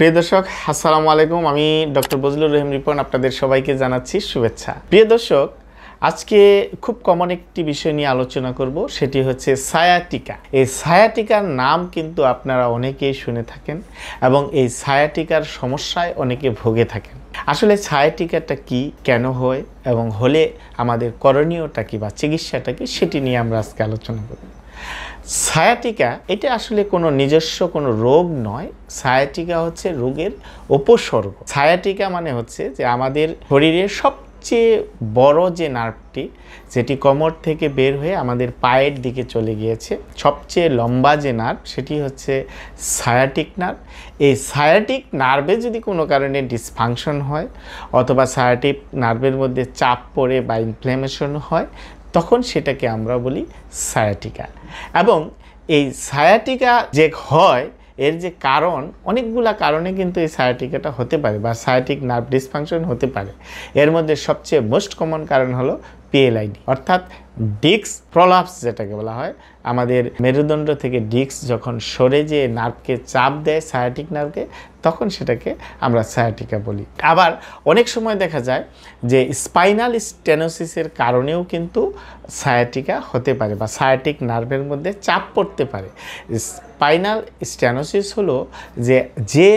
প্রিয় দর্শক আসসালামু আলাইকুম। আমি ডক্টর বজলুর রহিম রিপন আপনাদের সবাইকে জানাচ্ছি শুভেচ্ছা। প্রিয় দর্শক, আজকে খুব কমন একটি বিষয় নিয়ে আলোচনা করব, সেটি হচ্ছে সায়াটিকা। এই সায়াটিকার নাম কিন্তু আপনারা অনেকেই শুনে থাকেন এবং এই সায়াটিকার সমস্যায় অনেকে ভুগে থাকেন। আসলে সায়াটিকাটা কি, কেন হয় এবং হলে আমাদের করণীয়টা কি বা চিকিৎসাটা কি, সেটি নিয়ে আমরা আজকে আলোচনা করব। সায়াটিকা এটা আসলে কোনো নিজস্ব কোনো রোগ নয়। সায়াটিকা হচ্ছে রোগের উপসর্গ। সায়াটিকা মানে হচ্ছে যে আমাদের শরীরের সবচেয়ে বড় যে নার্ভটি, যেটি কোমর থেকে বের হয়ে আমাদের পায়ের দিকে চলে গিয়েছে, সবচেয়ে লম্বা যে নার্ভ সেটি হচ্ছে সায়াটিক নার্ভ। এই সায়াটিক নার্ভে যদি কোনো কারণে ডিসফাংশন হয় অথবা সায়াটিক নার্ভের মধ্যে চাপ পড়ে বা ইনফ্ল্যামেশন হয়, তখন সেটাকে আমরা বলি সায়াটিকা। এবং এই সায়াটিকা যে হয় এর যে কারণ, অনেকগুলা কারণে কিন্তু এই সায়াটিকাটা হতে পারে বা সায়াটিক নার্ভ ডিসফাংশন হতে পারে। এর মধ্যে সবচেয়ে মোস্ট কমন কারণ হলো পিএলআইডি, অর্থাৎ ডিস্ক প্রলাপস যেটাকে বলা হয়। আমাদের মেরুদণ্ড থেকে ডিস্ক যখন সরে যেয়ে নার্ভকে চাপ দেয়, সায়াটিক নার্ভকে, তখন সেটাকে আমরা সায়াটিকা বলি। আবার অনেক সময় দেখা যায় যে স্পাইনাল স্টেনোসিসের কারণেও কিন্তু সায়াটিকা হতে পারে বা সায়াটিক নার্ভের মধ্যে চাপ পড়তে পারে। স্পাইনাল স্টেনোসিস হলো যে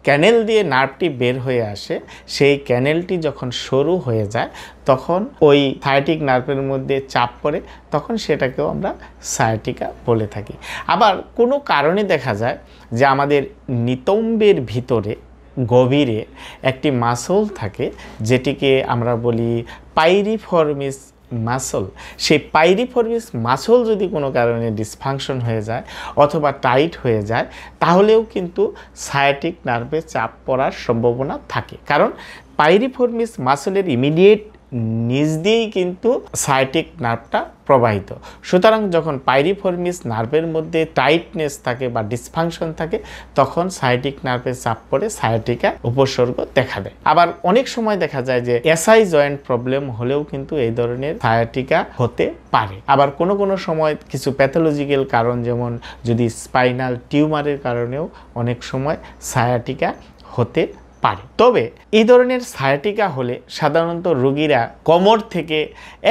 ক্যানেল দিয়ে নার্ভটি বের হয়ে আসে, সেই ক্যানেলটি যখন সরু হয়ে যায় তখন ওই সায়াটিক নার্ভের মধ্যে চাপ পড়ে, তখন সেটাকেও আমরা সায়াটিকা বলে থাকি। আবার কোনো কারণে দেখা যায় যে আমাদের নিতম্বের ভিতরে গভীরে একটি মাসল থাকে, যেটিকে আমরা বলি পাইরিফর্মিস মাসল। সেই পাইরিফর্মিস মাসল যদি কোনো কারণে ডিসফাংশন হয়ে যায় অথবা টাইট হয়ে যায়, তাহলেও কিন্তু সায়াটিক নার্ভে চাপ পড়ার সম্ভাবনা থাকে। কারণ পাইরিফর্মিস মাসলের ইমিডিয়েট নিচ দিয়েই কিন্তু সায়াটিক নার্ভটা প্রবাহিত। সুতরাং যখন পাইরিফর্মিস নার্ভের মধ্যে টাইটনেস থাকে বা ডিসফাংশন থাকে, তখন সায়াটিক নার্ভে চাপ পড়ে সায়াটিকা উপসর্গ দেখা দেয়। আবার অনেক সময় দেখা যায় যে এসআই জয়েন্ট প্রবলেম হলেও কিন্তু এই ধরনের সায়াটিকা হতে পারে। আবার কোনো কোনো সময় কিছু প্যাথোলজিক্যাল কারণ, যেমন যদি স্পাইনাল টিউমারের কারণেও অনেক সময় সায়াটিকা হতে পারে। তবে এই ধরনের সায়াটিকা হলে সাধারণত রোগীরা কোমর থেকে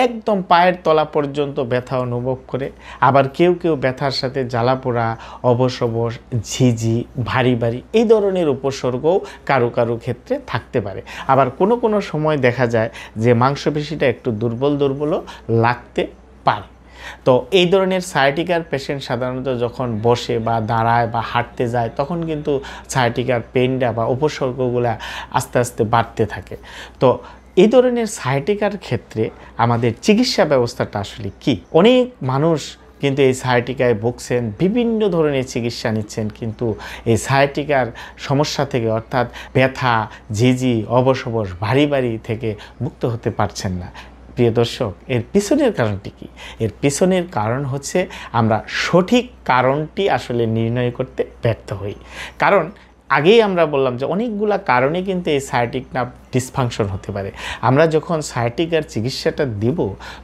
একদম পায়ের তলা পর্যন্ত ব্যথা অনুভব করে। আবার কেউ কেউ ব্যথার সাথে জ্বালাপোড়া, অবশ অবশ, ঝিঝি, ভারী ভারী এই ধরনের উপসর্গও কারো কারো ক্ষেত্রে থাকতে পারে। আবার কোনো কোনো সময় দেখা যায় যে মাংসপেশিটা একটু দুর্বল দুর্বলও লাগতে পারে। তো এই ধরনের সায়াটিকার পেশেন্ট সাধারণত যখন বসে বা দাঁড়ায় বা হাঁটতে যায়, তখন কিন্তু সায়াটিকার পেইনটা বা উপসর্গগুলো আস্তে আস্তে বাড়তে থাকে। তো এই ধরনের সায়াটিকার ক্ষেত্রে আমাদের চিকিৎসা ব্যবস্থাটা আসলে কি? অনেক মানুষ কিন্তু এই সায়াটিকায় ভুগছেন, বিভিন্ন ধরনের চিকিৎসা নিচ্ছেন, কিন্তু এই সায়াটিকার সমস্যা থেকে, অর্থাৎ ব্যথা, ঝিঝি, অবশ অবশ, ভারী ভারী থেকে মুক্ত হতে পারছেন না। প্রিয় দর্শক, এর পিছনের কারণটি কি? এর পিছনের কারণ হচ্ছে আমরা সঠিক কারণটি আসলে নির্ণয় করতে ব্যর্থ হই। কারণ আগেই আমরা বললাম যে অনেকগুলা কারণে কিন্তু এই সায়াটিক নার্ভ ডিসফাংশন হতে পারে। আমরা যখন সায়াটিকার চিকিৎসাটা দিব,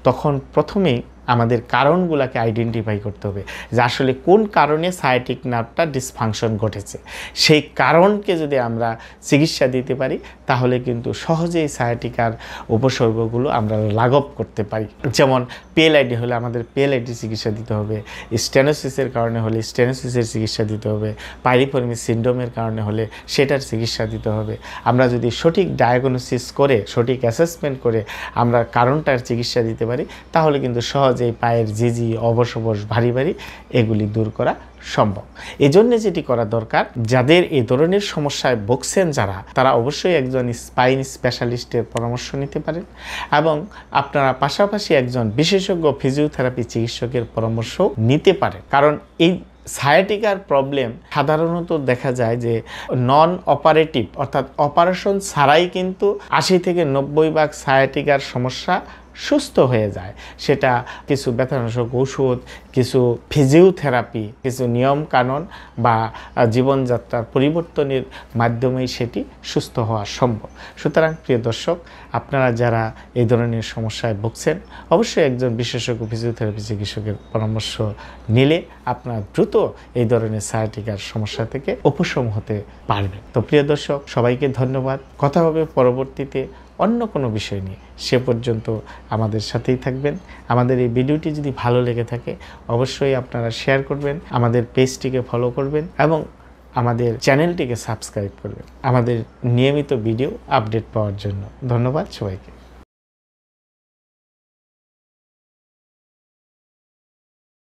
তখন প্রথমেই আমাদের কারণগুলোকে আইডেন্টিফাই করতে হবে যে আসলে কোন কারণে সায়াটিক নার্ভটা ডিসফাংশন ঘটেছে। সেই কারণকে যদি আমরা চিকিৎসা দিতে পারি, তাহলে কিন্তু সহজেই সায়াটিকার উপসর্গগুলো আমরা লাঘব করতে পারি। যেমন পিএলআইডি হলে আমাদের পিএলআইডি চিকিৎসা দিতে হবে, স্টেনোসিসের কারণে হলে স্টেনোসিসের চিকিৎসা দিতে হবে, পাইরিফর্মিস সিনড্রোমের কারণে হলে সেটার চিকিৎসা দিতে হবে। আমরা যদি সঠিক ডায়াগনোসিস করে, সঠিক অ্যাসেসমেন্ট করে আমরা কারণটার চিকিৎসা দিতে পারি, তাহলে কিন্তু সহজেই পায়ের ঝিঝি, অবশ অবশ, ভারী ভারী এগুলি দূর করা সম্ভব। এই জন্য যেটি করা দরকার, যাদের এই ধরনের সমস্যায় ভুগছেন তারা অবশ্যই একজন স্পাইন স্পেশালিস্টের পরামর্শ নিতে পারেন এবং আপনারা পাশাপাশি একজন বিশেষজ্ঞ ফিজিওথেরাপি চিকিৎসকের পরামর্শ নিতে পারেন। কারণ এই সায়াটিকার প্রবলেম সাধারণত দেখা যায় যে নন অপারেটিভ, অর্থাৎ অপারেশন ছাড়াই কিন্তু 80 থেকে 90 ভাগ সায়াটিকার সমস্যা সুস্থ হয়ে যায়। সেটা কিছু ব্যথানাশক ওষুধ, কিছু ফিজিওথেরাপি, কিছু নিয়মকানুন বা জীবনযাত্রার পরিবর্তনের মাধ্যমেই সেটি সুস্থ হওয়া সম্ভব। সুতরাং প্রিয় দর্শক, আপনারা যারা এই ধরনের সমস্যায় ভুগছেন, অবশ্যই একজন বিশেষজ্ঞ ফিজিওথেরাপি চিকিৎসকের পরামর্শ নিলে আপনারা দ্রুত এই ধরনের সায়াটিকার সমস্যা থেকে উপশম হতে পারবেন। তো প্রিয় দর্শক, সবাইকে ধন্যবাদ। কথা হবে পরবর্তীতে অন্য কোনো বিষয় নিয়ে। সে পর্যন্ত আমাদের সাথেই থাকবেন। আমাদের এই ভিডিওটি যদি ভালো লেগে থাকে অবশ্যই আপনারা শেয়ার করবেন, আমাদের পেজটিকে ফলো করবেন এবং আমাদের চ্যানেলটিকে সাবস্ক্রাইব করবেন আমাদের নিয়মিত ভিডিও আপডেট পাওয়ার জন্য। ধন্যবাদ সবাইকে।